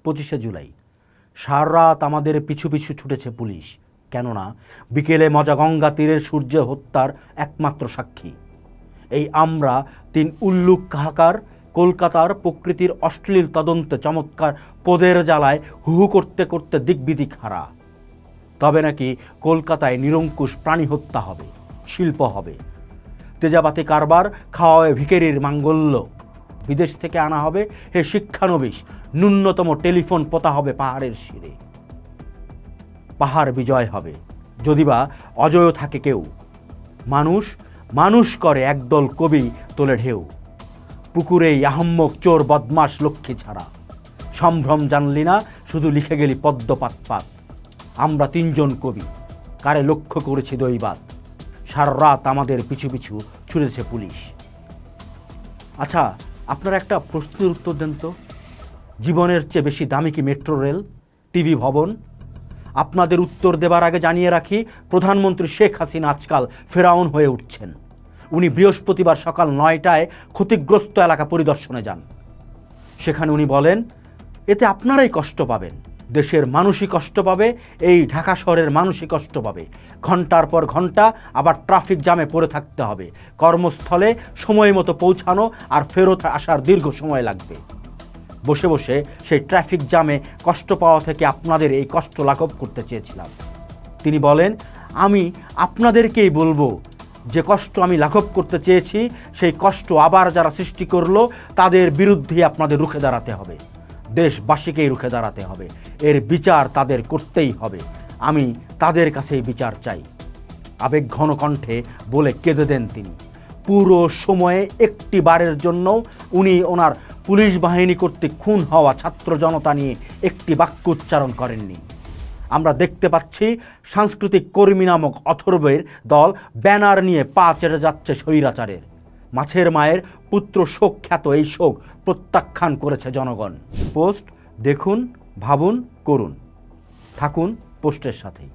25শে জুলাই সারা রাত আমাদের পিছু পিছু ছুটেছে পুলিশ, কেননা বিকেলে মজাগঙ্গা তীরের সূর্য হত্যার একমাত্র সাক্ষী এই আমরা 3 উল্লুক কাহাকার কলকাতার প্রকৃতির অশ্লীল তদন্তে চমৎকার পদের জ্বালায় হুহু করতে করতে দিকবিদিক হারা। তবে নাকি কলকাতায় নিরঙ্কুশ প্রাণী হত্যা হবে, শিল্প হবে, তেজাবাতি কারবার, খাওয়ায় ভিখারির মাঙ্গল্য, বিদেশ থেকে আনা হবে হে শিক্ষানবিশ, ন্যূনতম টেলিফোন পোতা হবে পাহাড়ের শিরে। পাহাড় বিজয় হবে, যদিবা অজয় থাকে কেউ। মানুষ মানুষ করে একদল কবি তোলে ঢেউ, পুকুরেই আহম্মক চোর বদমাস লক্ষ্মী ছাড়া। সম্ভ্রম জানলি না, শুধু লিখে গেলি পদ্ম পাত পাত। আমরা 3 জন কবি, কারে লক্ষ্য করেছি দৈবাত। সারা রাত আমাদের পিছু পিছু ছুটেছে পুলিশ। আচ্ছা, আপনারা একটা প্রশ্নের উত্তর দেন তো, জীবনের চেয়ে বেশি দামি কি মেট্রো রেল, টিভি ভবন? আপনাদের উত্তর দেবার আগে জানিয়ে রাখি, প্রধানমন্ত্রী শেখ হাসিনা আজকাল ফেরাউন হয়ে উঠছেন। উনি বৃহস্পতিবার সকাল 9টায় ক্ষতিগ্রস্ত এলাকা পরিদর্শনে যান। সেখানে উনি বলেন, এতে আপনারাই কষ্ট পাবেন, দেশের মানুষই কষ্ট পাবে, এই ঢাকা শহরের মানুষই কষ্ট পাবে। ঘন্টার পর ঘন্টা আবার ট্রাফিক জ্যামে পড়ে থাকতে হবে, কর্মস্থলে সময় মতো পৌঁছানো আর ফেরত আসার দীর্ঘ সময় লাগবে। বসে বসে সেই ট্রাফিক জ্যামে কষ্ট পাওয়া থেকে আপনাদের এই কষ্ট লাঘব করতে চেয়েছিলাম। তিনি বলেন, আমি আপনাদেরকেই বলবো, যে কষ্ট আমি লাঘব করতে চেয়েছি সেই কষ্ট আবার যারা সৃষ্টি করলো তাদের বিরুদ্ধেই আপনাদের রুখে দাঁড়াতে হবে, দেশবাসীকেই রুখে দাঁড়াতে হবে। এর বিচার তাদের করতেই হবে, আমি তাদের কাছেই বিচার চাই। আবেগঘন কণ্ঠে বলে কেঁদে দেন তিনি। পুরো সময়ে একটি বারের জন্য উনি ওনার পুলিশ বাহিনী কর্তৃক খুন হওয়া ছাত্র জনতা নিয়ে একটি বাক্য উচ্চারণ করেননি। আমরা দেখতে পাচ্ছি সাংস্কৃতিক কর্মী নামক অথর্বের দল ব্যানার নিয়ে পা চেড়ে যাচ্ছে স্বৈরাচারের। মাছের মায়ের পুত্র শোক খ্যাত এই শোক প্রত্যাখ্যান করেছে জনগণ। পোস্ট দেখুন, ভাবুন, করুন। থাকুন পোস্টের সাথেই।